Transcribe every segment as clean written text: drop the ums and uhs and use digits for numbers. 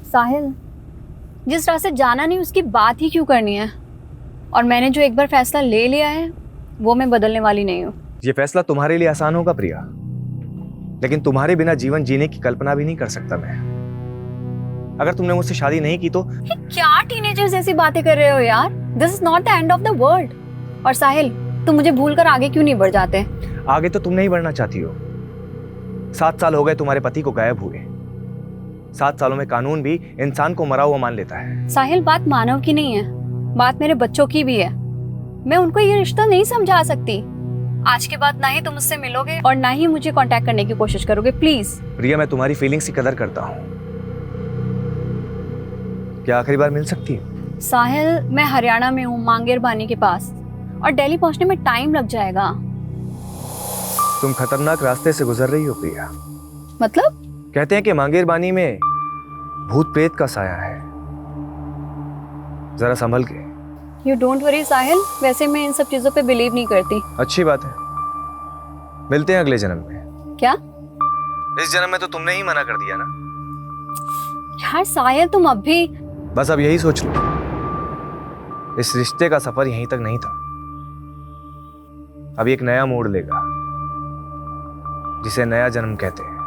साहिल, जिस रास्ते जाना नहीं उसकी बात ही क्यों करनी है? और मैंने जो एक बार फैसला ले लिया है वो मैं बदलने वाली नहीं हूँ। ये फैसला तुम्हारे लिए आसान होगा प्रिया, लेकिन तुम्हारे बिना जीवन जीने की कल्पना भी नहीं कर सकता मैं। अगर तुमने मुझसे शादी नहीं की तो क्या टीनेजर्स जैसी बातें कर रहे हो यार? This is not the end of the world. और साहिल, तुम मुझे भूलकर आगे क्यों नहीं बढ़ जाते? आगे तो तुम नहीं बढ़ना चाहती हो। 7 साल हो गए तुम्हारे पति को गायब हुए। 7 सालों में कानून भी इंसान को मरा हुआ मान लेता है। साहिल, बात मानव की नहीं है, बात मेरे बच्चों की भी है। मैं उनको ये रिश्ता नहीं समझा सकती। आज के बाद ना ही तुम मुझसे मिलोगे और ना ही मुझे कांटेक्ट करने की कोशिश करोगे, प्लीज। प्रिया, मैं तुम्हारी फीलिंग्स की कदर करता हूँ। क्या आखिरी बार मिल सकती है? साहिल, मैं हरियाणा में हूँ, मांगेर बानी के पास, और दिल्ली पहुंचने में टाइम लग जाएगा। तुम खतरनाक रास्ते से गुजर रही हो प्रिया। मतलब? कहते हैं कि मांगेर बानी में भूत प्रेत का साया है, जरा संभल के। यू डोंट वरी साहिल, वैसे मैं इन सब चीजों पे बिलीव नहीं करती। अच्छी बात है, मिलते हैं अगले जन्म में। क्या? इस जन्म में तो तुमने ही मना कर दिया ना। यार साहिल, तुम अब भी। बस अब यही सोच लो, इस रिश्ते का सफर यहीं तक नहीं था। अब एक नया मोड़ लेगा, जिसे नया जन्म कहते हैं।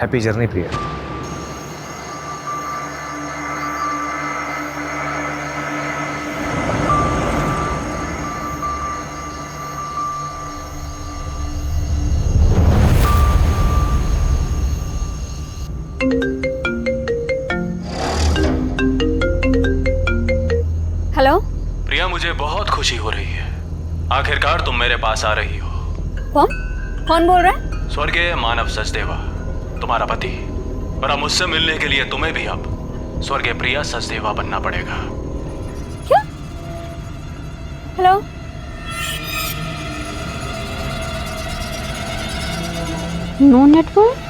हैप्पी जर्नी प्रिया। हेलो प्रिया, मुझे बहुत खुशी हो रही है। आखिरकार तुम मेरे पास आ रही हो। कौन कौन बोल रहा है? स्वर्गीय मानव सचदेवा, तुम्हारा पति। और अब मुझसे मिलने के लिए तुम्हें भी अब स्वर्गीय प्रिया सचदेवा बनना पड़ेगा। क्या? Hello? No network?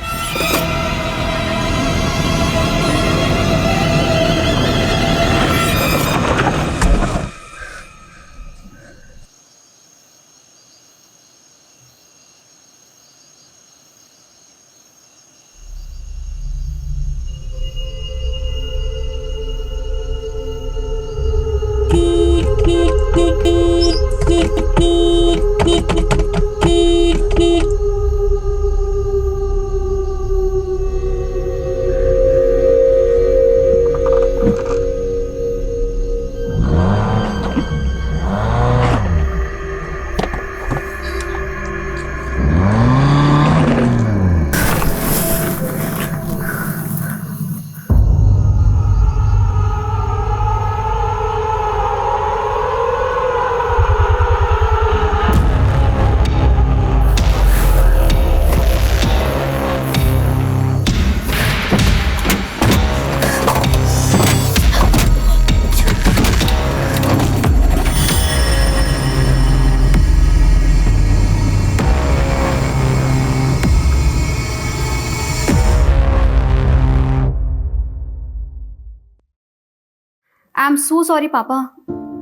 I am so sorry पापा,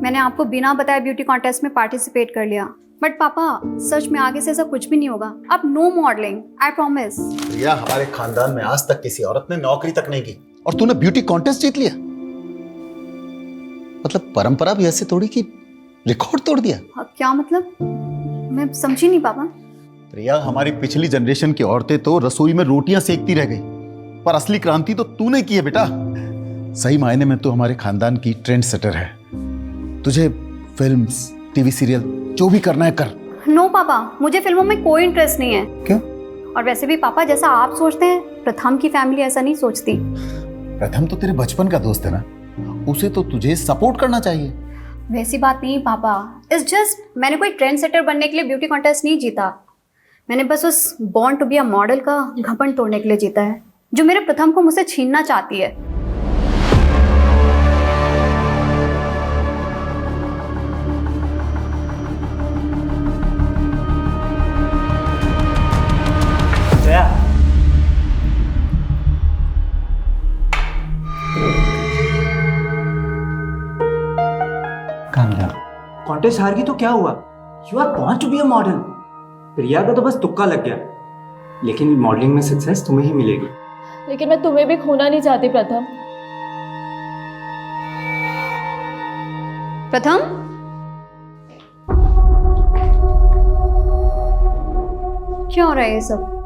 मैंने आपको बिना बताए ब्यूटी कॉन्टेस्ट में पार्टिसिपेट कर लिया। बट पापा, सच में आगे से ऐसा कुछ भी नहीं होगा। अब नो मॉडलिंग, आई प्रॉमिस। प्रिया, हमारे खानदान में आज तक किसी औरत ने नौकरी तक नहीं की और तूने ब्यूटी कॉन्टेस्ट जीत लिया। मतलब परंपरा भी ऐसे तोड़ी कि रिकॉर्ड तोड़ दिया। क्या मतलब? मैं समझी नहीं पापा। प्रिया, हमारी पिछली जनरेशन की औरतें तो रसोई में रोटियां सेकती रह गई, पर असली क्रांति तो तूने की है बेटा। सही मायने में तो हमारे खानदान की ट्रेंड सेटर है। तुझे फिल्म्स, टीवी सीरियल जो भी करना है कर। नो पापा, मुझे फिल्मों में कोई इंटरेस्ट नहीं है। क्यों? और वैसे भी पापा, जैसा आप सोचते हैं, प्रथम की फैमिली ऐसा नहीं सोचती। प्रथम तो तेरे बचपन का दोस्त है ना, उसे तो तुझे सपोर्ट करना चाहिए। वैसी बात नहीं पापा, इट्स जस्ट मैंने कोई ट्रेंड सेटर बनने के लिए ब्यूटी कॉन्टेस्ट नहीं जीता। मैंने बस उस born to be a model का घमंड तोड़ने के लिए जीता है, जो मेरे प्रथम को मुझसे छीनना चाहती है। कॉन्टेस्ट हार गई तो क्या हुआ? You are born to be a model. Priya का तो बस तुक्का लग गया, लेकिन मॉडलिंग में सक्सेस तुम्हें ही मिलेगी। लेकिन मैं तुम्हें भी खोना नहीं चाहती प्रथम। प्रथम, क्या हो रहा है ये सब?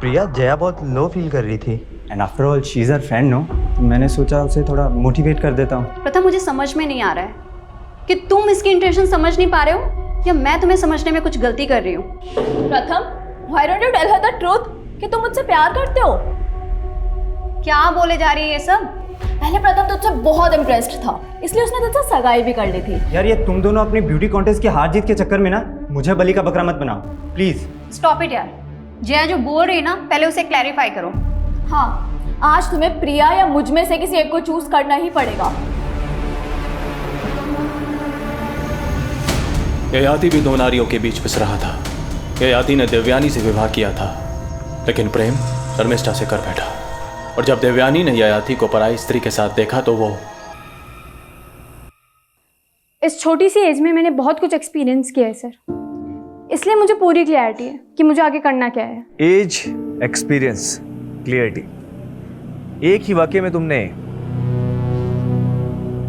प्रिया, जया बहुत लो फील कर रही थी and after all she is her friend, no? तो मैंने सोचा उसे थोड़ा मोटिवेट कर देता हूँ। प्रथम, मुझे समझ में नहीं आ रहा है कि तुम इसकी इंटेंशन समझ नहीं पा रहे हो या मैं तुम्हें समझने में कुछ गलती कर रही हूँ। Pratham, why don't you tell her the truth कि तुम मुझसे प्यार करते हो? क्या बोले जा रही है ये सब? पहले प्रथम तुझसे बहुत इम्प्रेस्ड था, इसलिए उसने तुझसे सगाई भी कर ली थी। यार, ये तुम दोनों अपनी ब्यूटी कॉन्टेस्ट की हार जीत के चक्कर में ना मुझे बलि का बकरा मत बनाओ प्लीज। स्टॉप इट यार। जया जो बोल रही है ना, पहले उसे क्लैरिफाई करो। हाँ, आज तुम्हें प्रिया या मुझ में से किसी एक को चूज करना ही पड़ेगा। ययाति भी दो नारियों के बीच पिस रहा था। ययाति ने देवयानी से विवाह किया था, लेकिन प्रेम शर्मिष्ठा से कर बैठा। और जब देवयानी ने ययाति को पराई स्त्री के साथ देखा तो वो इस छोटी सी एज में मैंने बहुत कुछ एक्सपीरियंस किया है सर, इसलिए मुझे पूरी क्लैरिटी है कि मुझे आगे करना क्या है। एज, एक्सपीरियंस, क्लियरिटी, एक ही वाक्य में तुमने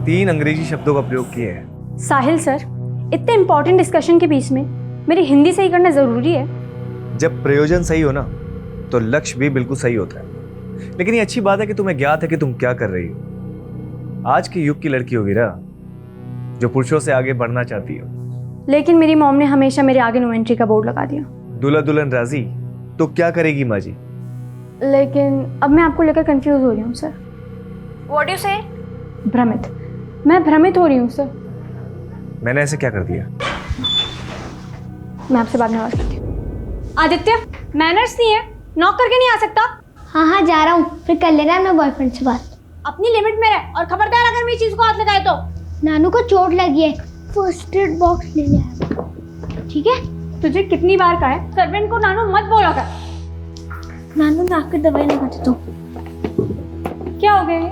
3 अंग्रेजी शब्दों का प्रयोग किया है। साहिल सर, इतने इंपॉर्टेंट डिस्कशन के बीच में मेरी हिंदी सही करना ज़रूरी है। जब प्रयोजन सही हो ना तो लक्ष्य भी बिल्कुल सही होता है। लेकिन ये अच्छी बात है कि तुम्हें ज्ञात है कि तुम क्या कर रही हो। आज के युग की लड़की होगी ना जो पुरुषों से आगे बढ़ना चाहती हो। लेकिन मेरी मॉम ने हमेशा मेरे आगे नो एंट्री का बोर्ड लगा दिया। दूल्हा दुल्हन राजी तो क्या करेगी माँ जी? लेकिन अब मैं आपको लेकर कंफ्यूज हो रही हूँ सर। व्हाट डू से? भ्रमित, मैं भ्रमित हो रही हूँ सर। मैंने ऐसे क्या कर दिया? मैं आपसे बाद में बात करती हूँ। आदित्य, मैनर्स नहीं है, नॉक करके नहीं आ सकता। हाँ हाँ जा रहा हूँ, फिर कर लेना अपने बॉयफ्रेंड से बात। अपनी लिमिट में रह और खबरदार अगर मेरी चीज को हाथ लगाए तो। नानू को चोट लगी है, फर्स्ट एड बॉक्स ले आया, ठीक है? तुझे कितनी बार कहा है सर्वेंट को नानू मत बोला कर। नानू नाक की दवाई लगाते तो। क्या हो गया ये?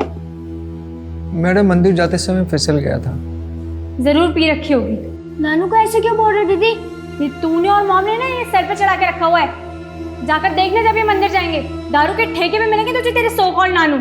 मैडम, मंदिर जाते समय फिसल गया था। जरूर पी रखी होगी। नानू को ऐसे क्यों बोल रहे हो दीदी? ये तूने और मॉम ने ना ये सर पे चढ़ा के रखा हुआ है। जाकर देखने जब ये मंदिर जाएंगे, दारू के ठेके में मिलेंगे तुझे तेरे सो कॉल्ड नानू।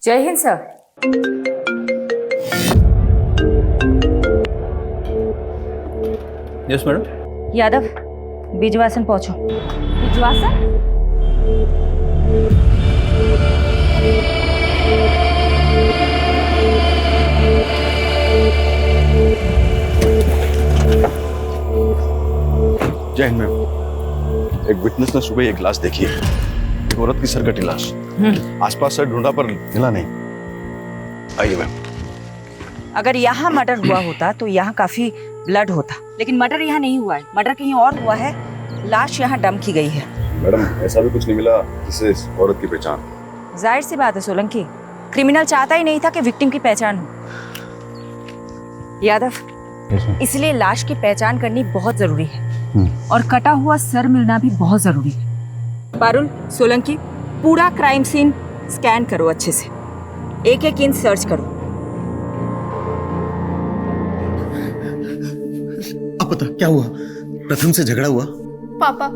जय हिंद sir. Yes madam. Yadav, Bijwasan पहुंचो। विश्वासन? जय हिंद मैम। एक विटनेस ने सुबह एक लाश देखी है, एक औरत की सरकटी लाश। आसपास से ढूंढा पर मिला नहीं। आइए मैम। अगर यहाँ मर्डर हुआ होता तो यहाँ काफी ब्लड होता, लेकिन मर्डर यहाँ नहीं हुआ है। मर्डर कहीं और हुआ है। लाश यहाँ डंप की गई है। मैडम, ऐसा भी कुछ नहीं मिला जिससे इस औरत की पहचान। जाहिर सी बात है सोलंकी, क्रिमिनल चाहता ही नहीं था कि विक्टिम की पहचान हो। यादव, इसलिए लाश की पहचान करनी बहुत जरूरी है और कटा हुआ सर मिलना भी बहुत जरूरी है। पारुल, सोलंकी, पूरा क्राइम सीन स्कैन करो अच्छे से, एक एक इंच सर्च करो। अब बता क्या हुआ? प्रथम से झगड़ा हुआ? पापा,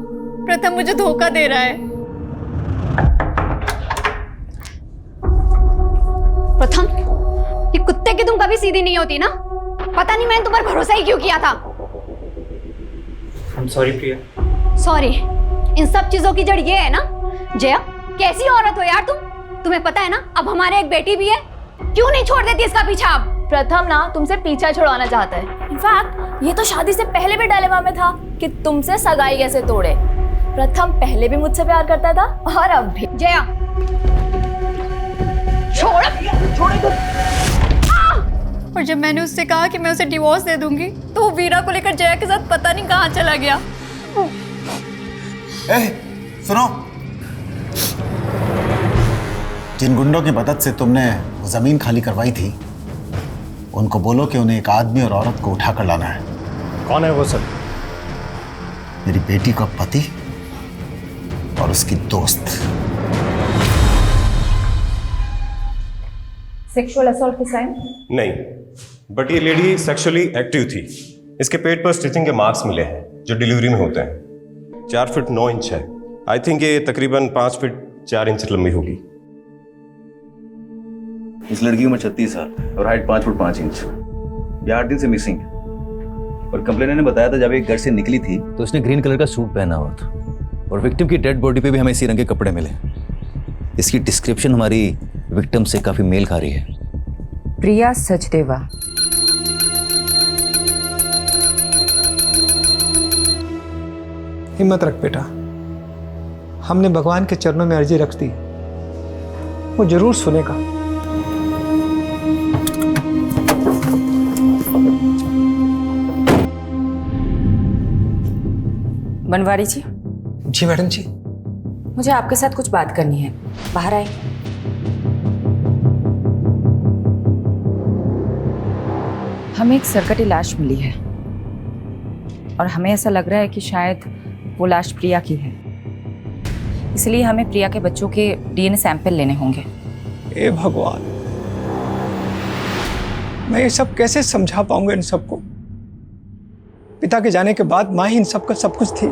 प्रथम मुझे धोखा दे रहा है। प्रथम, ये कुत्ते की तुम कभी सीधी नहीं होती ना। पता नहीं मैंने तुम पर भरोसा ही क्यों किया था। I'm sorry Priya. सॉरी, इन सब चीजों की जड़ ये है ना। जया, कैसी औरत हो यार तुम? तुम्हें पता है ना अब हमारे एक बेटी भी है। क्यों नहीं छोड़ देती इसका पीछा अब? प्रथम ना तुमसे पीछा छुड़वाना चाहता है। इनफैक्ट ये तो शादी से पहले भी डायलेमा में था कि तुमसे सगाई कैसे तोड़े। प्रथम पहले भी मुझसे प्यार करता था और अब भी। जया, छोड़ और जब मैंने उससे कहा कि मैं उसे डिवोर्स दे दूंगी तो वो वीरा को लेकर जया के साथ पता नहीं कहाँ चला गया। सुनो, जिन गुंडों की मदद से तुमने जमीन खाली करवाई थी उनको बोलो कि उन्हें एक आदमी और औरत को उठाकर लाना है। कौन है वो सर? मेरी बेटी का पति और उसकी दोस्त। सेक्सुअल असॉल्ट के साइन? नहीं, बट ये लेडी सेक्सुअली एक्टिव थी। इसके पेट पर स्टिचिंग के मार्क्स मिले हैं जो डिलीवरी में होते हैं। 4 फीट 9 इंच है। आई थिंक ये तकरीबन 5 फीट 4 इंच लंबी होगी। इस लड़की की उम्र 36 साल और हाइट 5 फुट 5 इंच। ये 8 दिन से मिसिंग है और कंप्लेनर ने बताया था जब ये घर से निकली थी तो उसने ग्रीन कलर का सूट पहना हुआ था और विक्टिम की डेड बॉडी पे भी हमें इसी रंग के कपड़े मिले। इसकी डिस्क्रिप्शन हमारी विक्टिम से काफी मेल खा रही है। प्रिया सचदेवा। हिम्मत रख बेटा, हमने भगवान के चरणों में अर्जी रख दी, वो जरूर सुनेगा। बनवारी जी। जी मैडम जी। मुझे आपके साथ कुछ बात करनी है, बाहर आए। हमें एक सरकटी लाश मिली है और हमें ऐसा लग रहा है कि शायद वो लाश प्रिया की है, इसलिए हमें प्रिया के बच्चों के डीएनए सैंपल लेने होंगे। ए भगवान, मैं ये सब कैसे समझा पाऊंगा इन सबको? पिता के जाने के बाद माँ ही इन सब का सब कुछ थी।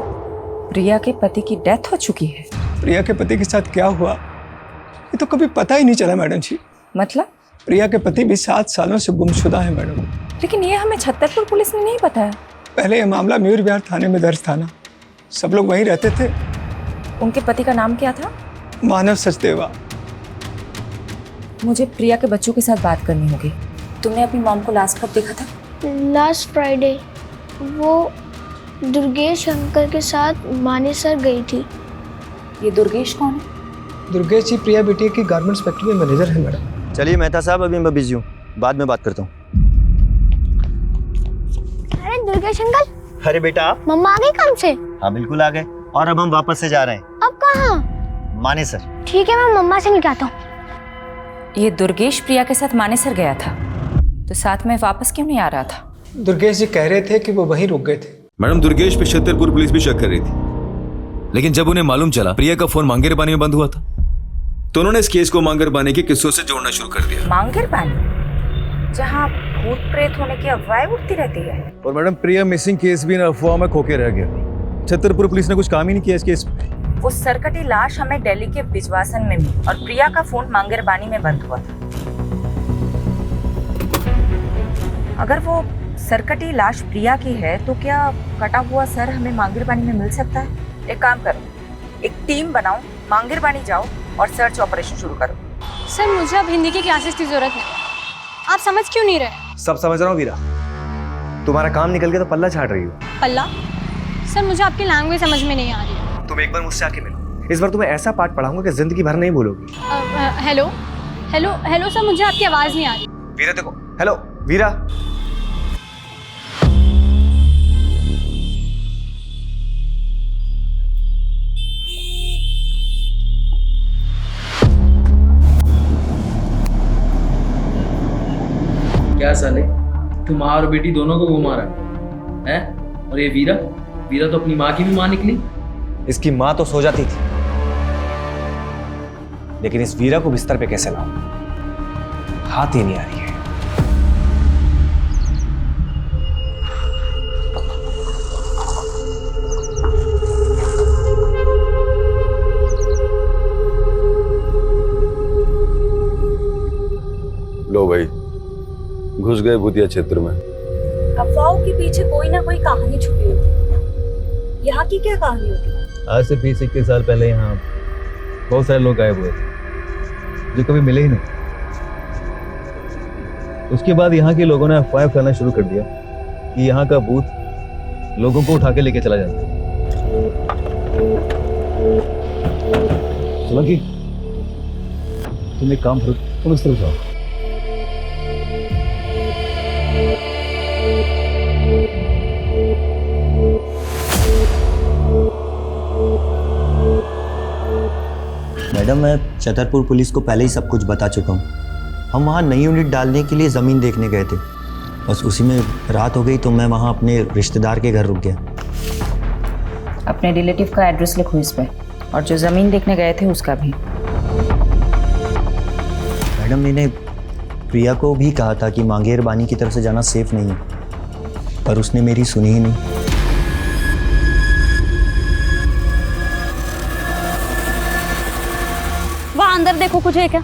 प्रिया के पति की डेथ हो चुकी है। प्रिया के पति के साथ क्या हुआ ये तो कभी पता ही नहीं चला मैडम जी। मतलब? प्रिया के पति भी 7 सालों से गुमशुदा है मैडम। लेकिन ये हमें छतरपुर पुलिस ने नहीं बताया। पहले ये मामला मयूर विहार थाने में दर्ज था ना, सब लोग वहीं रहते थे। उनके पति का नाम क्या था? मानव सचदेवा। मुझे प्रिया के बच्चों के साथ बात करनी होगी। तुमने अपनी मॉम को लास्ट कब देखा था? Last Friday. वो दुर्गेश अंकल के साथ मानेसर गई थी। ये दुर्गेश कौन है? दुर्गेश जी प्रिया बेटी की गारमेंट्स फैक्ट्री में मैनेजर है मैडम। चलिए मेहता साहब, अभी मैं बिजी हूँ, बाद में बात करता हूँ। अरे दुर्गेश अंकल। अरे बेटा आप? मम्मा आ गई काम से? हाँ बिल्कुल आ गए, और अब हम वापस से जा रहे हैं। अब कहाँ? मानेसर। ठीक है, मैं मम्मा से मिलता हूँ। ये दुर्गेश प्रिया के साथ मानेसर गया था, तो साथ में वापस क्यों नहीं आ रहा था? दुर्गेश जी कह रहे थे कि वो वहीं रुक गए थे। मैडम, दुर्गेश पे छतरपुर पुलिस भी शक कर रही थी, लेकिन जब उन्हें मालूम चला प्रिया का फोन मांगेर पानी में बंद हुआ था, तो उन्होंने इस केस को मांगेर पानी के किस्सों से जोड़ना शुरू कर दिया। मांगेर पानी, जहाँ भूत प्रेत होने की अफवाहें उठती रहती है। और मैडम, प्रिया मिसिंग केस भी इन अफवाह में खोके रह गया। छतरपुर पुलिस ने कुछ काम ही नहीं किया इस केस में। वो सरकटी लाश हमें दिल्ली के बिजवासन में मिली और प्रिया का फोन मांगेर पानी में बंद हुआ था। अगर वो सरकटी लाश प्रिया की है तो क्या कटा हुआ सर हमें मांगेर पानी में मिल सकता है? एक काम करो, एक टीम बनाओ, मांगेर पानी जाओ और सर्च ऑपरेशन शुरू करो। सर मुझे अब हिंदी की क्लासेस की जरूरत है। आप समझ क्यों नहीं रहे? सब समझ रहा हूँ वीरा, तुम्हारा काम निकल के तो पल्ला छाट रही हो। पल्ला? सर मुझे आपकी लैंग्वेज समझ में नहीं आ रही है। तुम एक बार मुझसे आके मिलो, इस बार तुम्हें ऐसा पाठ पढ़ाऊंगा कि जिंदगी भर नहीं भूलोगी। हेलो हेलो हेलो सर, मुझे आपकी आवाज़ नहीं आ रही। वीरा देखो, हेलो वीरा। क्या साले, तू माँ और बेटी दोनों को घुमा रहा है? और ये वीरा, वीरा तो अपनी माँ की भी माँ निकली। इसकी माँ तो सो जाती थी, लेकिन इस वीरा को बिस्तर पे कैसे लाऊं? हाथ ही नहीं आ रही है। लो भाई, घुस गए भूतिया क्षेत्र में। अफवाहों के पीछे कोई ना कोई कहानी छुपी होती है। यहाँ की क्या कहानी होती है? आज से 20-21 साल पहले यहाँ बहुत सारे लोग गायब हुए थे जो कभी मिले ही नहीं। उसके बाद यहाँ के लोगों ने अफवाह फैलाना शुरू कर दिया कि यहाँ का भूत लोगों को उठा के लेके चला जाता है। सोलंकी, तुम एक काम करो, तुम इस तरफ जाओ। मैडम, मैं छतरपुर पुलिस को पहले ही सब कुछ बता चुका हूँ। हम वहाँ नई यूनिट डालने के लिए ज़मीन देखने गए थे, बस उसी में रात हो गई तो मैं वहाँ अपने रिश्तेदार के घर रुक गया। अपने रिलेटिव का एड्रेस लिखो इस पे। और जो ज़मीन देखने गए थे उसका भी। मैडम मैंने प्रिया को भी कहा था कि मांगेर बानी की तरफ से जाना सेफ नहीं है, पर उसने मेरी सुनी ही नहीं। वहाँ अंदर देखो, कुछ है क्या?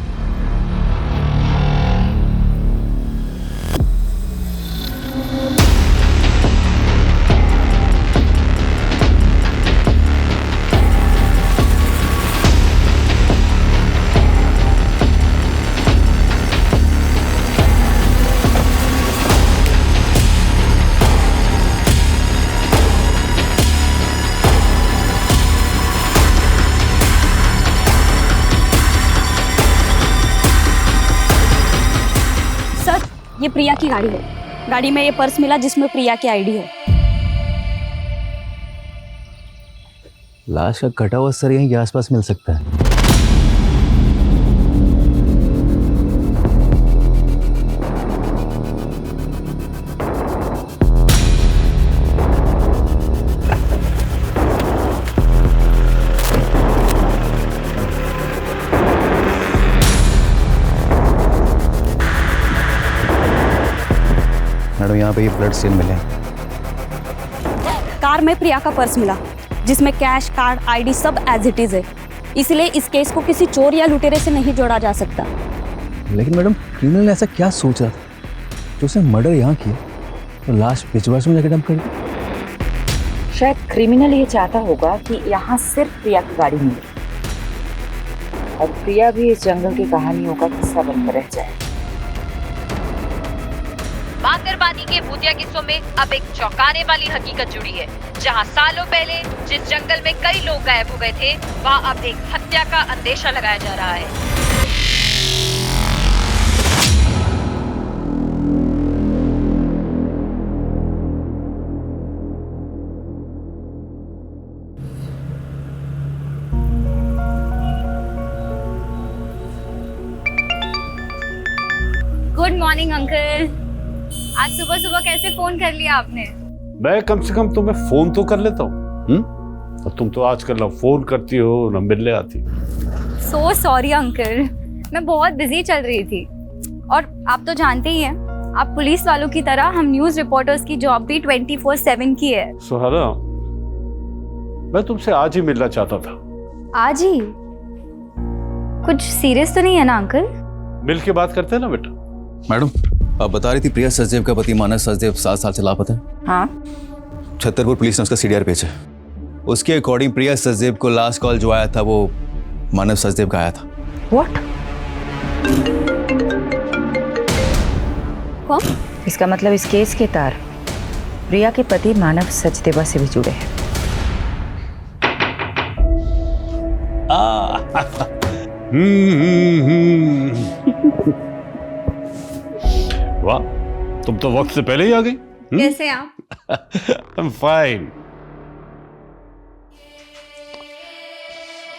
ये प्रिया की गाड़ी है। गाड़ी में ये पर्स मिला जिसमें प्रिया की आईडी है। लाश का कटा हुआ सर यहीं के आसपास मिल सकता है। मैडम यहाँ पे ये ब्लड स्टेन मिले। कार में प्रिया का पर्स मिला जिसमें कैश, कार्ड, आईडी सब एज इट इज है। इसलिए इस केस को किसी चोर या लुटेरे से नहीं जोड़ा जा सकता। लेकिन मैडम क्रिमिनल ने ऐसा क्या सोच रहा था जो उसने मर्डर यहाँ किया और लाश भिजवाश में जाकर डंप कर दी? शायद क्रिमिनल ये चाहता होगा कि यहाँ सिर्फ प्रिया की गाड़ी मिले और प्रिया भी इस जंगल की कहानियों का हिस्सा बनकर रह जाए। मांगरबानी के भूतिया किस्सों में अब एक चौंकाने वाली हकीकत जुड़ी है, जहां सालों पहले जिस जंगल में कई लोग गायब हो गए थे, वहां अब एक हत्या का अंदेशा लगाया जा रहा है। Good morning uncle. आज सुबह सुबह कैसे फोन कर लिया आपने? मैं कम से कम तुम्हें फोन तो कर लेता हूँ। और तुम तो आजकल ना फोन करती हो ना मिलने आती। सो सॉरी अंकल, मैं बहुत बिजी चल रही थी। और आप तो जानते ही हैं, आप पुलिस वालों की तरह हम न्यूज रिपोर्टर्स की जॉब भी 24/7 की है। सुहाना, मैं तुमसे आज ही मिलना चाहता था। आज ही? कुछ सीरियस तो नहीं है ना अंकल? मिल के बात करते हैं ना बेटा। मैडम, आप बता रही थी प्रिया सचदेव का पति मानव सचदेव 7 साल से लापता है। हाँ, छतरपुर पुलिस ने उसका सीडीआर भेजा। उसके अकॉर्डिंग प्रिया सचदेव को लास्ट कॉल जो आया था वो मानव सचदेव का आया था। व्हाट? कौन? इसका मतलब इस केस के तार प्रिया के पति मानव सचदेवा से भी जुड़े हैं। वाह, तुम तो वक्त से पहले ही आ गई। कैसे आप? I'm fine।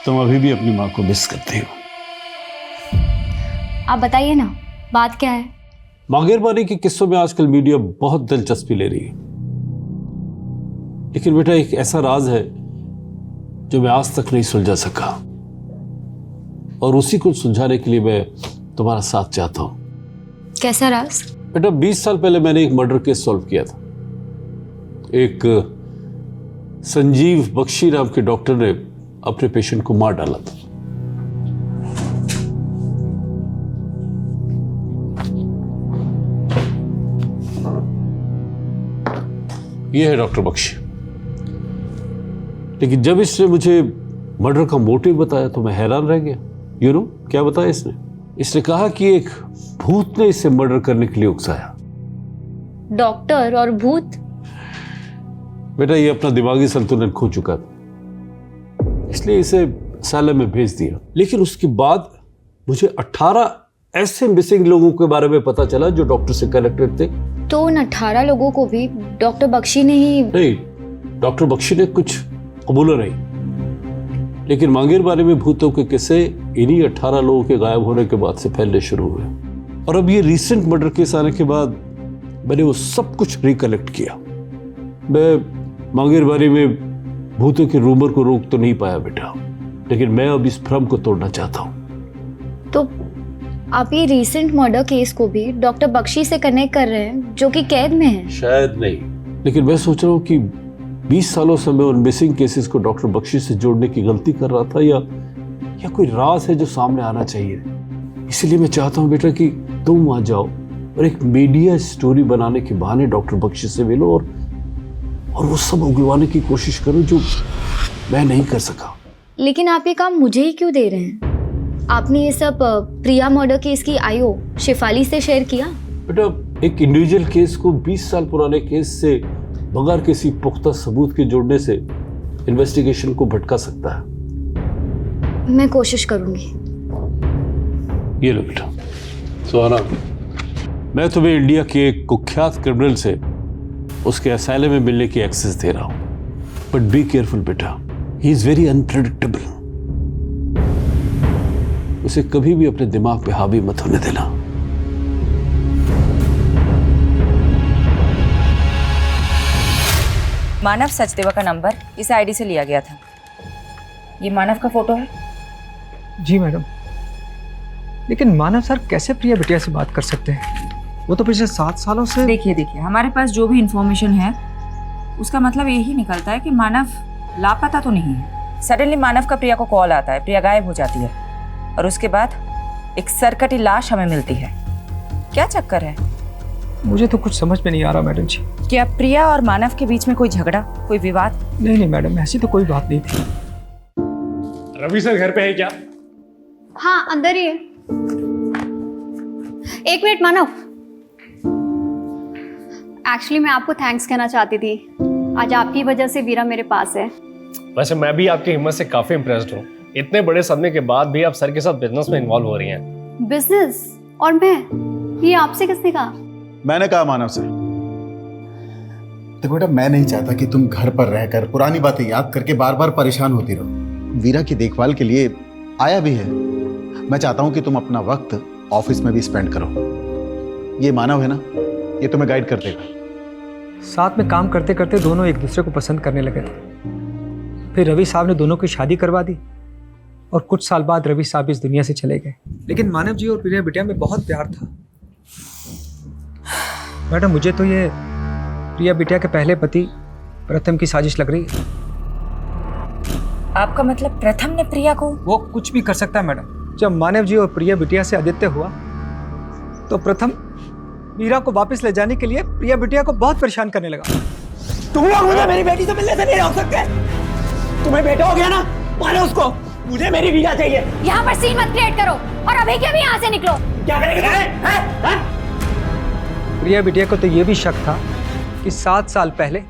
तुम अभी भी अपनी माँ को मिस करती हो। आप बताइए ना, बात क्या है? मांगेरबानी के किस्सों में आजकल मीडिया बहुत दिलचस्पी ले रही है, लेकिन बेटा एक ऐसा राज है जो मैं आज तक नहीं सुलझा सका, और उसी को सुलझाने के लिए मैं तुम्हारा साथ चाहता हूं। कैसा राज? बेटा 20 साल पहले मैंने एक मर्डर केस सॉल्व किया था। एक संजीव बख्शी नाम के डॉक्टर ने अपने पेशेंट को मार डाला था। यह है डॉक्टर बख्शी। लेकिन जब इसने मुझे मर्डर का मोटिव बताया तो मैं हैरान रह गया। यू नो क्या बताया इसने? इसने कहा कि एक भूत ने इसे मर्डर करने के लिए उकसाया। डॉक्टर और भूत? बेटा ये अपना दिमागी संतुलन खो चुका था, इसलिए इसे असylum में भेज दिया। लेकिन उसके बाद मुझे 18 ऐसे मिसिंग लोगों के बारे में पता चला जो डॉक्टर से कनेक्टेड थे। तो उन 18 लोगों को भी डॉक्टर बख्शी ने ही? नहीं, डॉक्टर बख्शी ने कुछ कबूला नहीं, लेकिन मांगेरबानी में भूतों के किस्से इन्हीं 18 लोगों के गायब होने के बाद से फैलने शुरू हुए। और अब ये रिसेंट मर्डर केस आने के बाद मैंने वो सब कुछ रिकलेक्ट किया। मैं मांगेरबानी में भूतों के रूमर को रोक तो नहीं पाया बेटा, लेकिन मैं अब इस भ्रम को तोड़ना चाहता हूँ। तो आप ये रीसेंट मर्डर केस को भी डॉक्टर बख्शी से कनेक्ट कर रहे हैं, जो कि कैद में है? शायद नहीं, लेकिन मैं सोच रहा हूँ कि 20 सालों से मैं उन मिसिंग केसेस को डॉक्टर बख्शी से जोड़ने की गलती कर रहा था, या कोई राज है जो सामने आना चाहिए। इसलिए मैं चाहता हूँ बेटा कि तुम वहां जाओ और एक मीडिया स्टोरी बनाने के बहाने डॉक्टर बख्शी से मिलो और वो सब उगलवाने की कोशिश करो जो मैं नहीं कर सका। लेकिन आप ये काम मुझे ही क्यों दे रहे हैं? आपने ये सब प्रिया मर्डर केस की आईओ शेफाली से शेयर किया? बेटा, एक इंडिविजुअल केस को 20 साल पुराने केस से बगैर किसी पुख्ता सबूत के जोड़ने से इन्वेस्टिगेशन को भटका सकता है। मैं कोशिश करूंगी। ये लो बेटा। सुहाना, मैं तुम्हें इंडिया के एक कुख्यात क्रिमिनल से उसके असाइलम में मिलने की एक्सेस दे रहा हूं, बट बी केयरफुल बेटा, ही इज वेरी अनप्रेडिक्टेबल। उसे कभी भी अपने दिमाग पे हावी मत होने देना। मानव सचदेवा का नंबर इस आईडी से लिया गया था। ये मानव का फोटो है? जी मैडम, लेकिन मानव सर कैसे प्रिया बिटिया से बात कर सकते हैं? वो तो पिछले 7 सालों से। देखिए, हमारे पास जो भी इंफॉर्मेशन है उसका मतलब यही निकलता है कि मानव लापता तो नहीं है। सडनली मानव का प्रिया को कॉल आता है, प्रिया गायब हो जाती है और उसके बाद एक सरकटी लाश हमें मिलती है। क्या चक्कर है? मुझे तो कुछ समझ में नहीं आ रहा मैडम जी। क्या प्रिया और मानव के बीच में कोई झगड़ा, कोई विवाद? नहीं मैडम, ऐसी तो कोई बात नहीं थी। रवि सर घर पे है क्या? हाँ, अंदर ही है। एक मिनट मानव, एक्चुअली मैं आपको थैंक्स कहना चाहती थी। आज आपकी वजह से वीरा मेरे पास है। वैसे मैं भी आपकी हिम्मत से काफी इम्प्रेस्ड हूँ। इतने बड़े सदमे के बाद भी आप सर के साथ बिजनेस में इन्वॉल्व हो रही हैं। बिजनेस? और मैं? ये आपसे किसने कहा? मैंने कहा मानव से। तो बेटा, मैं नहीं चाहता कि तुम घर पर रहकर पुरानी बातें याद करके बार बार परेशान होती रहो। वीरा की देखभाल के लिए आया भी है। मैं चाहता हूं कि तुम अपना वक्त ऑफिस में भी स्पेंड करो। ये मानव है ना, ये तुम्हें गाइड कर देगा। साथ में काम करते करते दोनों एक दूसरे को पसंद करने लगे थे। फिर रवि साहब ने दोनों की शादी करवा दी और कुछ साल बाद रवि साहब इस दुनिया से चले गए। लेकिन मानव जी और प्रिया बिटिया में बहुत प्यार था। मैडम, मुझे तो ये प्रिया बिटिया के पहले पति प्रथम की साजिश लग रही है। आपका मतलब प्रथम ने प्रिया को? वो कुछ भी कर सकता है मैडम। जब मानव जी और प्रिया बिटिया से आदित्य हुआ तो प्रथम वीरा को वापस ले जाने के लिए प्रिया बिटिया को बहुत परेशान करने लगा। तुम लोग मुझे मेरी बेटी से मिलने से नहीं रोक सकते। तुम्हें बेटा हो गया ना, मारो उसको। मुझे मेरी वीरा चाहिए। यहाँ पर सीन मत क्रिएट करो और अभी के अभी यहाँ से निकलो। क्या करेंगे? प्रिया बिटिया को तो ये भी शक था कि 7 साल पहले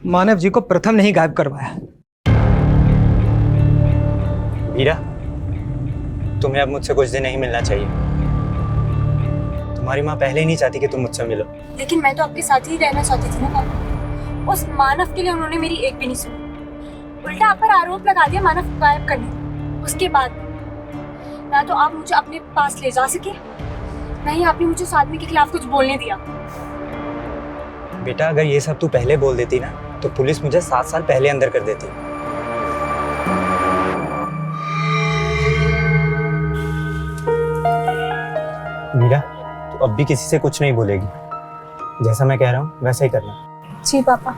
मानव जी को प्रथम ने ही गायब करवाया। वीरा, तुम्हें अब मुझसे कुछ दिन नहीं मिलना चाहिए। तुम्हारी माँ पहले ही नहीं चाहती कि तुम मुझसे मिलो। लेकिन मैं तो आपके साथ ही रहना चाहती थी ना पापा। उस मानव के लिए उन्होंने मेरी एक भी नहीं सुनी। उल्टा आप पर आरोप लगा दिया मानव को गायब करने। उसके बाद ना तो आप मुझे अपने पास ले जा सके, ना ही आपने मुझे उस आदमी के खिलाफ कुछ बोलने दिया। बेटा, अगर ये सब तू पहले बोल देती ना तो पुलिस मुझे 7 साल पहले अंदर कर देती। वीरा, तू अब भी किसी से कुछ नहीं बोलेगी। जैसा मैं कह रहा हूँ वैसा ही करना। जी पापा।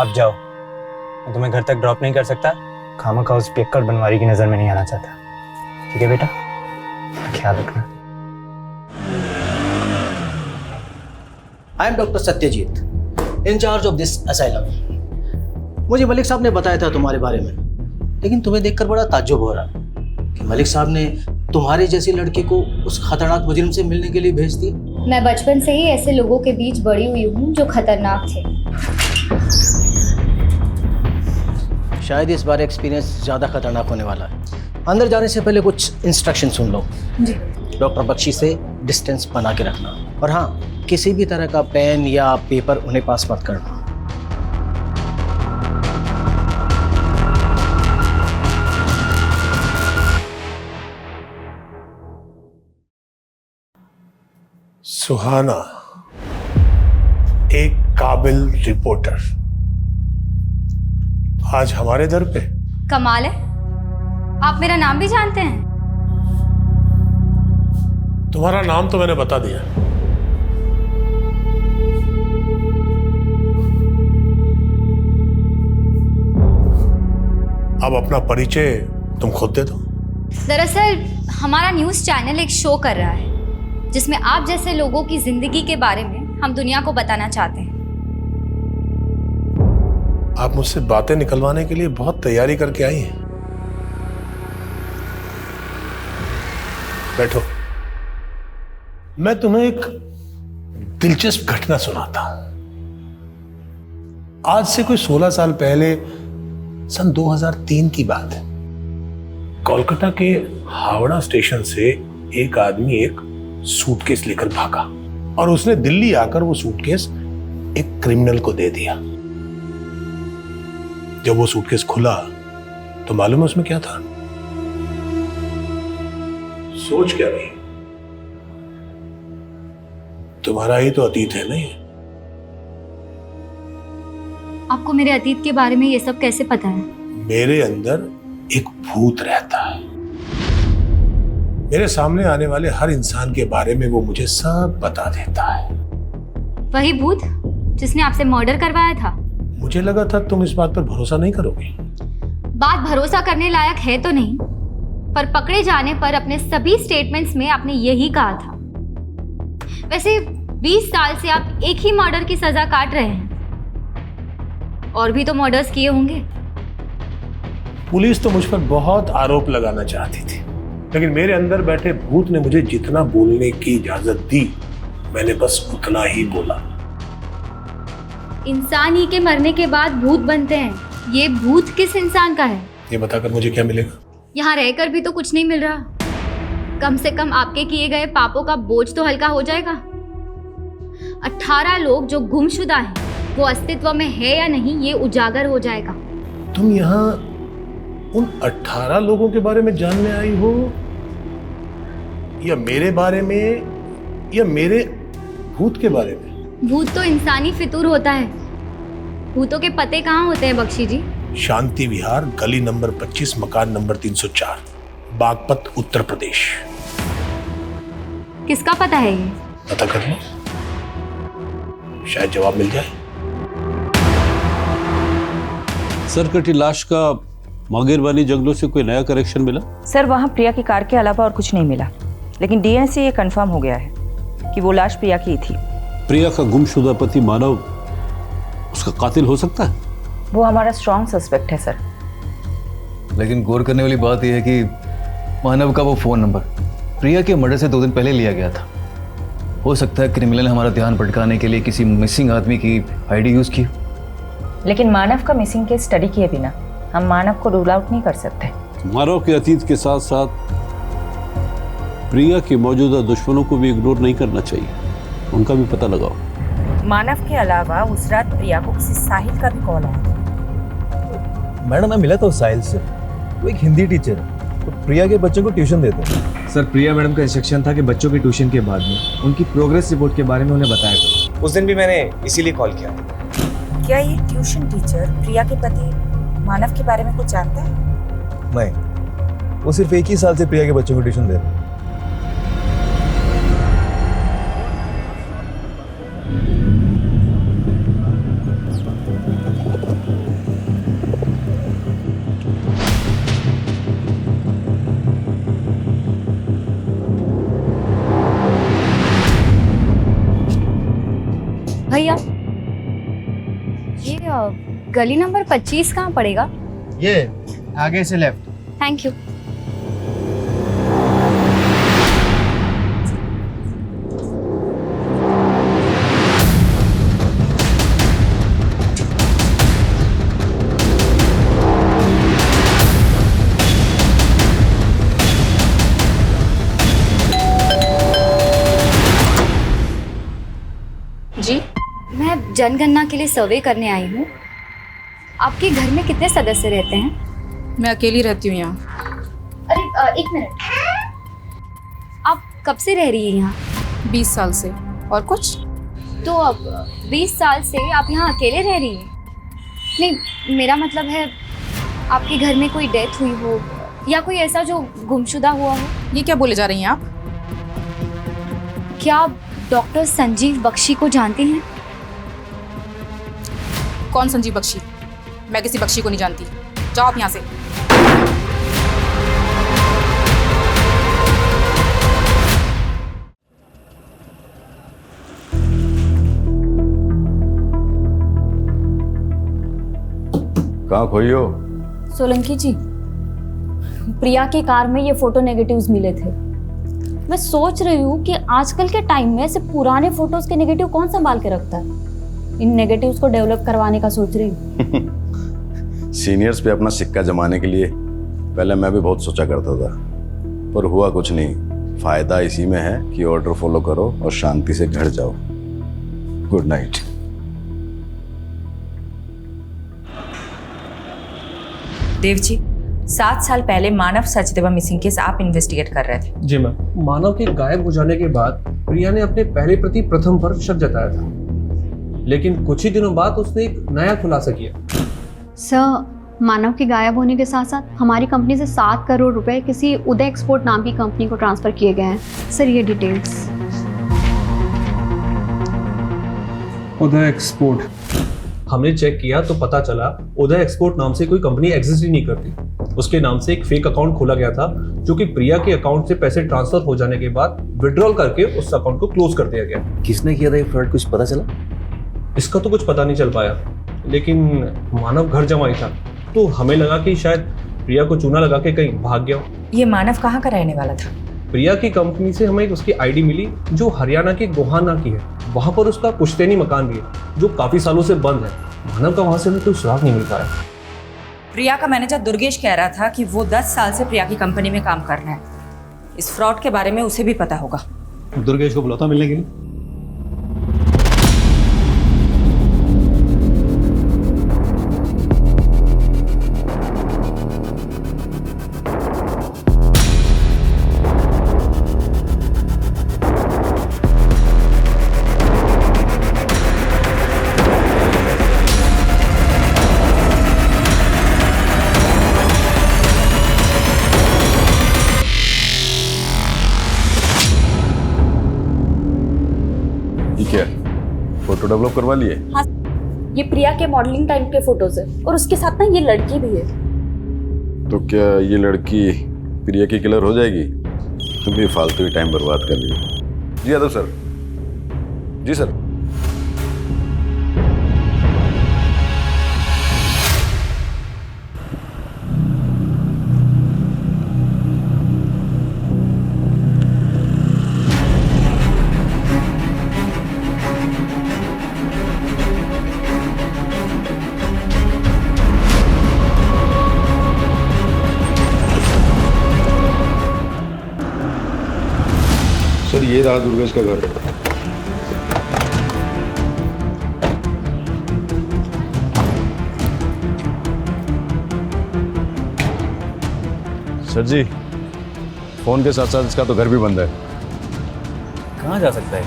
अब जाओ, मैं तुम्हें घर तक ड्रॉप नहीं कर सकता। खामखा उस पियक्कड़ बनवारी की नजर में नहीं आना चाहता। ठीक है बेटा, ख्याल रखना। I am doctor Satyajit, in charge of this asylum. मुझे मलिक साहब ने बताया था तुम्हारे बारे में, लेकिन तुम्हें देखकर बड़ा ताज्जुब हो रहा कि मलिक साहब ने तुम्हारे जैसी लड़की को उस खतरनाक मुजरिम से मिलने के लिए भेज दी। मैं बचपन से ही ऐसे लोगों के बीच बड़ी हुई हूँ जो खतरनाक थे। शायद इस बार एक्सपीरियंस ज़्यादा खतरनाक होने वाला है। अंदर जाने से पहले कुछ इंस्ट्रक्शन सुन लो। जी। डॉक्टर बख्शी से डिस्टेंस बना के रखना, और हाँ, किसी भी तरह का पेन या पेपर उन्हें पास मत करना। सुहाना एक काबिल रिपोर्टर आज हमारे दर पे। कमाल है, आप मेरा नाम भी जानते हैं। तुम्हारा नाम तो मैंने बता दिया। अब अपना परिचय तुम खुद दे दो। दरअसल हमारा न्यूज़ चैनल एक शो कर रहा है जिसमें आप जैसे लोगों की जिंदगी के बारे में हम दुनिया को बताना चाहते हैं। आप मुझसे बातें निकलवाने के लिए बहुत तैयारी करके आई हैं। बैठो, मैं तुम्हें एक दिलचस्प घटना सुनाता हूं। आज से कोई 16 साल पहले सन 2003 की बात है। कोलकाता के हावड़ा स्टेशन से एक आदमी एक सूटकेस लेकर भागा और उसने दिल्ली आकर वो सूटकेस एक क्रिमिनल को दे दिया। जब वो सूटकेस खुला तो मालूम है उसमें क्या था? सोच क्या रही? तुम्हारा ही तो अतीत है नहीं? आपको मेरे अतीत के बारे में ये सब कैसे पता है? मेरे अंदर एक भूत रहता है। मेरे सामने आने वाले हर इंसान के बारे में वो मुझे सब बता देता है। वही भूत जिसने आपसे मर्डर करवाया था? मुझे लगा था तुम इस बात पर भरोसा नहीं करोगी। बात भरोसा करने लायक है तो नहीं, पर पकड़े जाने पर अपने सभी स्टेटमेंट्स में आपने यही कहा था। वैसे 20 साल से आप एक ही मर्डर की सजा काट रहे हैं, और भी तो मर्डर्स किए होंगे। पुलिस तो मुझ पर बहुत आरोप लगाना चाहती थी, लेकिन मेरे अंदर बैठे भूत ने मुझे जितना बोलने की इजाजत दी मैंने बस उतना ही बोला। इंसान ही के मरने के बाद भूत बनते हैं, ये भूत किस इंसान का है? ये बताकर मुझे क्या मिलेगा? यहाँ रहकर भी तो कुछ नहीं मिल रहा। कम से कम आपके किए गए पापों का बोझ तो हल्का हो जाएगा। 18 लोग जो गुमशुदा हैं, वो अस्तित्व में है या नहीं ये उजागर हो जाएगा। तुम यहाँ उन 18 लोगों के बारे में जानने आई हो, या मेरे बारे में, या मेरे भूत के बारे में? भूत तो इंसानी फितूर होता है, भूतों के पते कहाँ होते हैं बख्शी जी? शांति विहार, गली नंबर 25, मकान नंबर 304, बागपत, उत्तर प्रदेश। किसका पता है ये? पता कर लो, शायद जवाब मिल जाए। सर, कटी लाश का मांगेरबानी जंगलों से कोई नया करेक्शन मिला? सर, वहाँ प्रिया की कार के अलावा और कुछ नहीं मिला, लेकिन डीएनए से ये कंफर्म हो गया है कि वो लाश प्रिया की ही थी। प्रिया का गुमशुदा पति मानव उसका कातिल हो सकता है? वो हमारा स्ट्रॉन्ग सस्पेक्ट है सर। लेकिन गौर करने वाली बात यह है कि मानव का वो फोन नंबर प्रिया के मर्डर से 2 दिन पहले लिया गया था। हो सकता है क्रिमिनल ने हमारा ध्यान भटकाने के लिए किसी मिसिंग आदमी की आईडी यूज की। लेकिन मानव का मिसिंग केस स्टडी किए बिना हम मानव को रूल आउट नहीं कर सकते। मानव के अतीत के साथ साथ प्रिया के मौजूदा दुश्मनों को भी इग्नोर नहीं करना चाहिए, उनका भी पता लगाओ। मानव के अलावा उस रात प्रिया को किसी साहिल का भी कॉल आया। मैडम, मैं मिला था उस साहिल से, वो एक हिंदी टीचर है, तो प्रिया के बच्चों को ट्यूशन देते हैं। सर, प्रिया मैडम का इंस्ट्रक्शन था कि बच्चों की ट्यूशन के बाद में उनकी प्रोग्रेस रिपोर्ट के बारे में उन्हें बताया करो। उस दिन भी मैंने इसीलिए कॉल किया। क्या ये ट्यूशन टीचर प्रिया के पति मानव के बारे में कुछ जानता है? नहीं, वो सिर्फ 1 ही साल से प्रिया के बच्चों को ट्यूशन दे रहे हैं। भैया, ये गली नंबर 25 कहाँ पड़ेगा? ये आगे से लेफ्ट। Thank you. जी, मैं जनगणना के लिए सर्वे करने आई हूँ। आपके घर में कितने सदस्य रहते हैं? मैं अकेली रहती हूँ यहाँ। अरे 1 मिनट, आप कब से रह रही हैं यहाँ? 20 साल से। और कुछ? तो अब 20 साल से आप यहाँ अकेले रह रही हैं? नहीं, मेरा मतलब है आपके घर में कोई डेथ हुई हो या कोई ऐसा जो गुमशुदा हुआ हो। ये क्या बोले जा रही हैं आप? क्या आप डॉक्टर संजीव बख्शी को जानते हैं? कौन संजीव बख्शी? मैं किसी बख्शी को नहीं जानती। जाओ आप यहाँ से। कहाँ खोई हो? सोलंकी जी, प्रिया की कार में ये फोटो नेगेटिव्स मिले थे। मैं सोच रही हूँ कि आजकल के टाइम में ऐसे पुराने फोटोज के नेगेटिव कौन संभाल के रखता है। इन नेगेटिव्स को डेवलप करवाने का सोच रही हूँ। सीनियर्स पे अपना सिक्का जमाने के लिए पहले मैं भी बहुत सोचा करता था, पर हुआ कुछ नहीं। फायदा इसी में है कि ऑर्डर फॉलो करो और शांति से घर जाओ। Good night. देव जी, 7 साल पहले मानव सचदेवा मिसिंग केस आप इन्वेस्टिगेट कर रहे थे। जी मैम। मानव के गायब हो जाने के बाद प्रिया ने अपने पहले पति प्रथम पर शक जताया था, लेकिन कुछ ही दिनों बाद उसने एक नया खुलासा किया। सर, मानव के गायब होने के साथ साथ हमारी कंपनी से 7 करोड़ रुपए किसी उदय एक्सपोर्ट नाम की कंपनी को ट्रांसफर किए गए हैं। सर, ये डिटेल्स। उदय एक्सपोर्ट, हमने चेक किया तो पता चला उदय एक्सपोर्ट नाम से कोई कंपनी एग्जिस्ट ही नहीं करती। उसके नाम से एक फेक अकाउंट खोला गया था, जो कि प्रिया के अकाउंट से पैसे ट्रांसफर हो जाने के बाद विड्रॉल करके उस अकाउंट को क्लोज कर दिया गया। किसने किया था ये फ्रॉड, कुछ पता चला? इसका तो कुछ पता नहीं चल पाया, लेकिन मानव घर जमाई था, तो हमें लगा कि शायद प्रिया को चूना लगा के कहीं भाग गया। ये मानव कहाँ का रहने वाला था? प्रिया की कंपनी से हमें उसकी आईडी मिली जो हरियाणा के गोहाना की है। वहां पर उसका पुश्तैनी मकान भी है जो काफी सालों से बंद है। मानव का वहां से हमें कोई सुराग नहीं मिल पाया। प्रिया का मैनेजर दुर्गेश कह रहा था कि वो 10 साल से प्रिया की कंपनी में काम कर रहा है। इस फ्रॉड के बारे में उसे भी पता होगा। दुर्गेश को बुलाता मिलने के लिए। फोटो डेवलप करवा लिए? हाँ, ये प्रिया के मॉडलिंग टाइम के फोटोज है और उसके साथ ना ये लड़की भी है। तो क्या ये लड़की प्रिया की किलर हो जाएगी? तुम भी फालतू ही टाइम बर्बाद कर लिए। जी यादव सर। जी सर। सर, ये रहा दुर्गेश का घर। सर जी, फोन के साथ साथ इसका तो घर भी बंद है। कहाँ जा सकता है?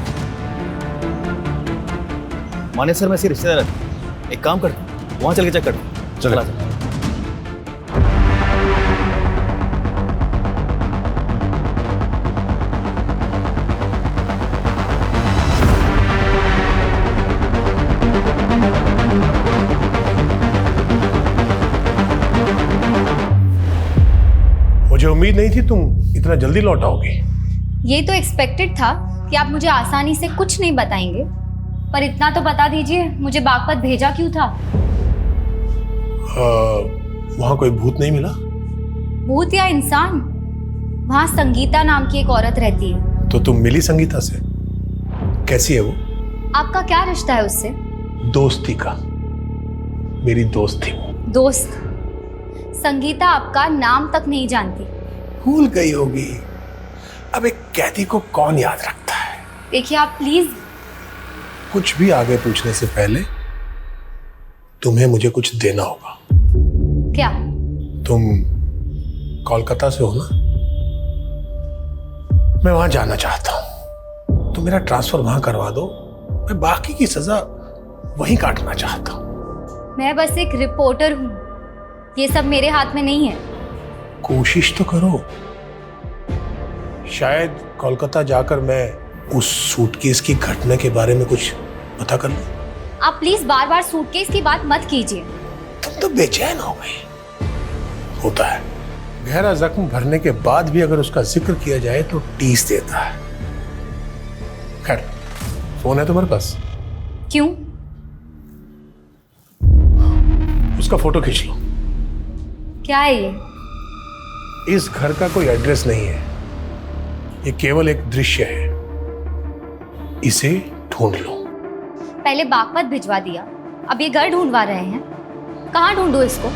माने सर, मैं इसके रिश्तेदार है। एक काम करता हूँ, वहाँ चल के चेक करता हूँ। चला चल। मुझे उम्मीद नहीं थी तुम इतना जल्दी लौट आओगी। ये तो एक्सपेक्टेड था कि आप मुझे आसानी से कुछ नहीं बताएंगे, पर इतना तो बता दीजिए, मुझे बागपत भेजा क्यों था? वहां कोई भूत नहीं मिला? भूत या इंसान? वहां संगीता नाम की एक औरत रहती है। तो तुम मिली संगीता से? कैसी है वो? आपका क्या रिश्ता है उससे? दोस्ती का। मेरी दोस्त थी वो। दोस्त? संगीता आपका नाम तक नहीं जानती। भूल गई होगी। अब एक कैदी को कौन याद रखता है? देखिए, आप प्लीज। कुछ भी आगे पूछने से पहले तुम्हें मुझे कुछ देना होगा। क्या? तुम कोलकाता से हो ना? मैं वहां जाना चाहता हूं। तुम मेरा ट्रांसफर वहां करवा दो। मैं बाकी की सजा वहीं काटना चाहता हूं। मैं बस एक रिपोर्टर हूँ। ये सब मेरे हाथ में नहीं है। कोशिश तो करो। शायद कोलकाता जाकर मैं उस सूटकेस की घटना के बारे में कुछ पता कर लूं। आप प्लीज बार बार सूटकेस की बात मत कीजिए। तुम तो बेचैन हो गई। होता है, गहरा जख्म भरने के बाद भी अगर उसका जिक्र किया जाए तो टीस देता है। खैर, फोन है तुम्हारे पास? क्यों? उसका फोटो खींच लो। क्या है ये? इस घर का कोई एड्रेस नहीं है, ये केवल एक दृश्य है। इसे ढूंढ लो। पहले बागपत भिजवा दिया, अब ये घर ढूंढवा रहे हैं। कहाँ ढूंढूं इसको?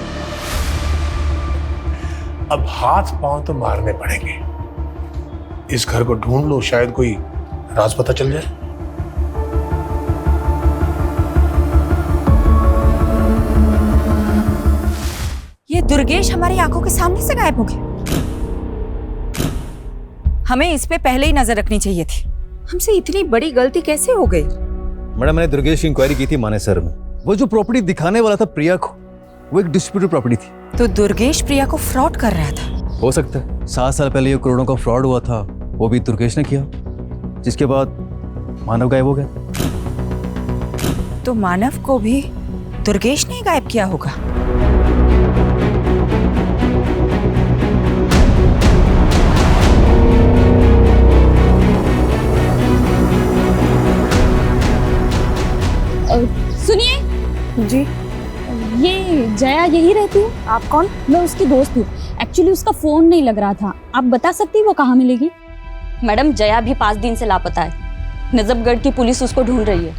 अब हाथ पांव तो मारने पड़ेंगे। इस घर को ढूंढ लो, शायद कोई राज पता चल जाए। ये दुर्गेश हमारी आंखों के सामने से गायब हो गया। हमें इस पे पहले ही नजर रखनी चाहिए थी। हमसे इतनी बड़ी गलती कैसे हो गई? मैडम, मैंने दुर्गेश की इंक्वायरी की थी मानेसर में। वो जो प्रॉपर्टी दिखाने वाला था प्रिया को, वो एक डिस्प्यूटेड प्रॉपर्टी थी। तो दुर्गेश प्रिया को फ्रॉड कर रहा था। हो सकता है 7 साल पहले ये करोड़ों का फ्रॉड हुआ था, वो भी दुर्गेश ने किया, जिसके बाद मानव गायब हो गया। तो मानव को भी दुर्गेश ने गायब किया होगा। सुनिए जी, ये जया यही रहती है? आप कौन? मैं उसकी दोस्त हूँ। एक्चुअली उसका फोन नहीं लग रहा था, आप बता सकती हैं वो कहाँ मिलेगी? मैडम, जया भी 5 दिन से लापता है। नजफगढ़ की पुलिस उसको ढूंढ रही है।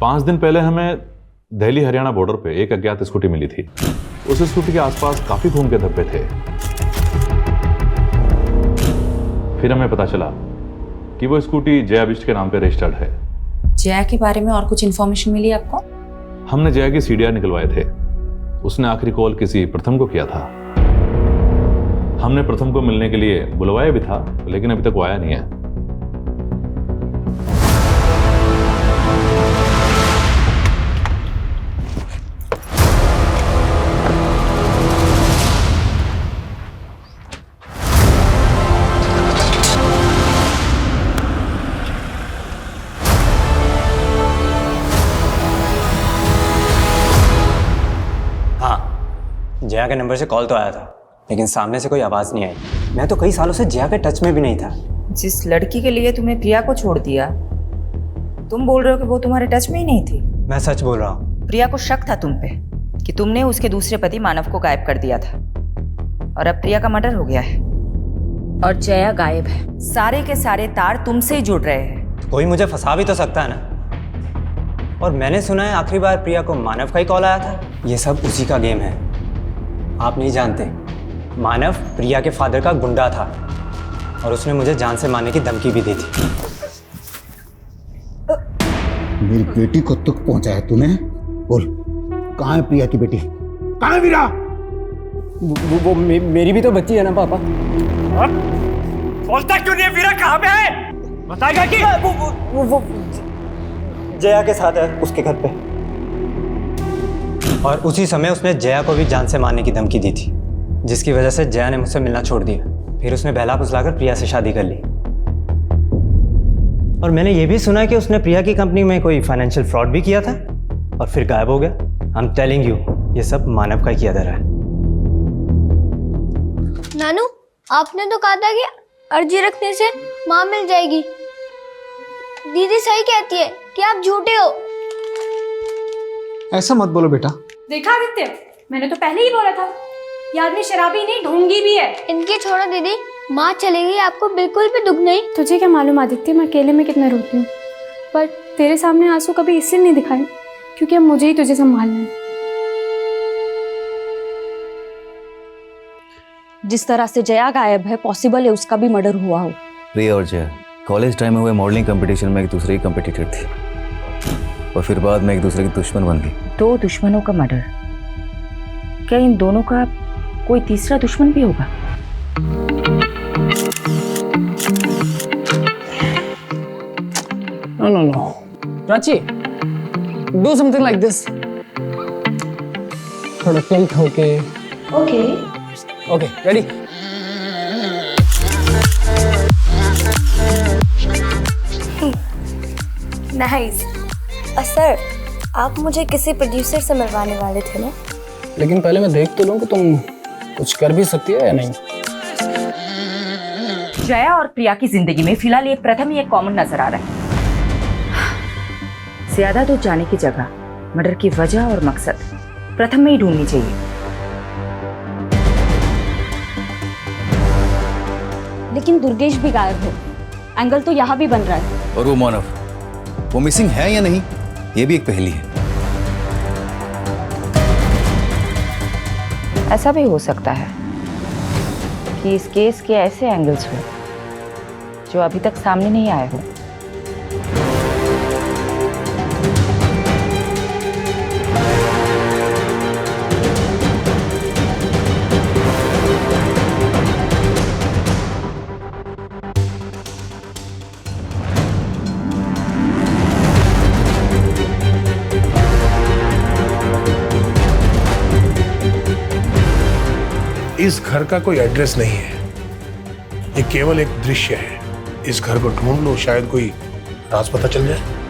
5 दिन पहले हमें दिल्ली हरियाणा बॉर्डर पे एक अज्ञात स्कूटी मिली थी। उस स्कूटी के आसपास काफी खून के धब्बे थे। फिर हमें पता चला कि वो स्कूटी जया बिष्ट के नाम पे रजिस्टर्ड है। जया के बारे में और कुछ इन्फॉर्मेशन मिली आपको? हमने जया की सीडीआर निकलवाए थे। उसने आखिरी कॉल किसी प्रथम को किया था। हमने प्रथम को मिलने के लिए बुलवाया भी था, लेकिन अभी तक वो आया नहीं है। जया के नंबर से कॉल तो आया था, लेकिन सामने से कोई आवाज़ नहीं आई। मैं तो कई सालों से जया के टच में भी नहीं था। जिस लड़की के लिए तुमने प्रिया को छोड़ दिया, तुम बोल रहे हो कि वो तुम्हारे टच में ही नहीं थी? मैं सच बोल रहा हूँ। प्रिया को शक था तुम पे कि तुमने उसके दूसरे पति मानव को गायब कर दिया था, और अब प्रिया का मर्डर हो गया है और जया गायब है। सारे के सारे तार तुमसे ही जुड़ रहे हैं। कोई मुझे फंसा भी तो सकता है ना। और मैंने सुना है आखिरी बार प्रिया को मानव का ही कॉल आया था। ये सब उसी का गेम है। आप नहीं जानते, मानव प्रिया के फादर का गुंडा था और उसने मुझे जान से मारने की धमकी भी दी थी। मेरी बेटी को दुख पहुंचाया तूने? बोल, कहाँ है प्रिया की बेटी? कहाँ है वीरा? वो मेरी भी तो बच्ची है ना पापा। बोलता क्यों नहीं है? वीरा कहाँ पे है? बताएगा कि? वो जया के साथ है, उसके घर पे। और उसी समय उसने जया को भी जान से मारने की धमकी दी थी, जिसकी वजह से जया ने मुझसे मिलना छोड़ दिया। फिर उसने बहला फुसलाकर प्रिया से शादी कर ली। और मैंने ये भी सुना कि उसने प्रिया की कंपनी में कोई फाइनेंशियल फ्रॉड भी किया था और फिर गायब हो गया। आई एम टेलिंग यू, ये सब मानव का ही किया जा रहा है। नानू, आपने तो कहा था कि अर्जी रखने से माँ मिल जाएगी। दीदी सही कहती है कि आप झूठे हो। ऐसा मत बोलो बेटा। देखा आदित्य, मैंने तो पहले ही बोला था, ये आदमी शराबी नहीं ढोंगी भी है। इनकी छोड़ो दीदी, माँ चली गई, आपको बिल्कुल भी दुख नहीं। तुझे क्या मालूम आदित्य, मैं अकेले में कितना रोती हूँ, पर तेरे सामने आंसू कभी इसलिए नहीं दिखाए क्योंकि अब मुझे ही तुझे संभालना है। जिस तरह से जया गायब है, पॉसिबल है उसका भी मर्डर हुआ हो। प्रिया और जया कॉलेज टाइम में हुए मॉडलिंग कंपटीशन में एक दूसरे की कंपटीटर थी और फिर बाद में एक दूसरे की दुश्मन बन गई। 2 दुश्मनों का मर्डर, क्या इन दोनों का कोई तीसरा दुश्मन भी होगा? No. Prachi, do something like this. थोड़ा क्लंक होके okay okay ready. Nice. Sir, आप मुझे किसी प्रोड्यूसर से मिलवाने वाले थे ना? लेकिन पहले मैं देख तो लूं कि तुम कुछ कर भी सकती हो या नहीं। जया और प्रिया की जिंदगी में फिलहाल ये प्रथम ही एक कॉमन नजर आ रहा है। ज्यादा दूर जाने की जगह मर्डर की वजह और मकसद प्रथम में ही ढूंढनी चाहिए। लेकिन दुर्गेश भी गायब है, एंगल तो यहाँ भी बन रहा है। और वो मानव, वो मिसिंग है या नहीं, ये भी एक पहेली है। ऐसा भी हो सकता है कि इस केस के ऐसे एंगल्स हो जो अभी तक सामने नहीं आए हो। इस घर का कोई एड्रेस नहीं है, ये केवल एक दृश्य है। इस घर को ढूंढ लो, शायद कोई राज पता चल जाए।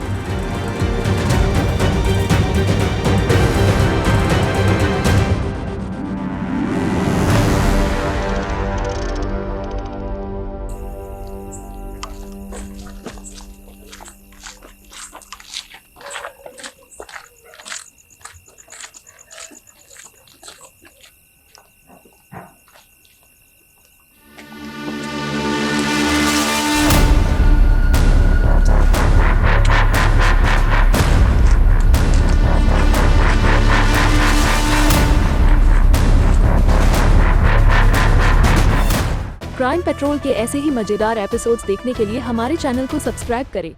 क्राइम पेट्रोल के ऐसे ही मजेदार एपिसोड्स देखने के लिए हमारे चैनल को सब्सक्राइब करें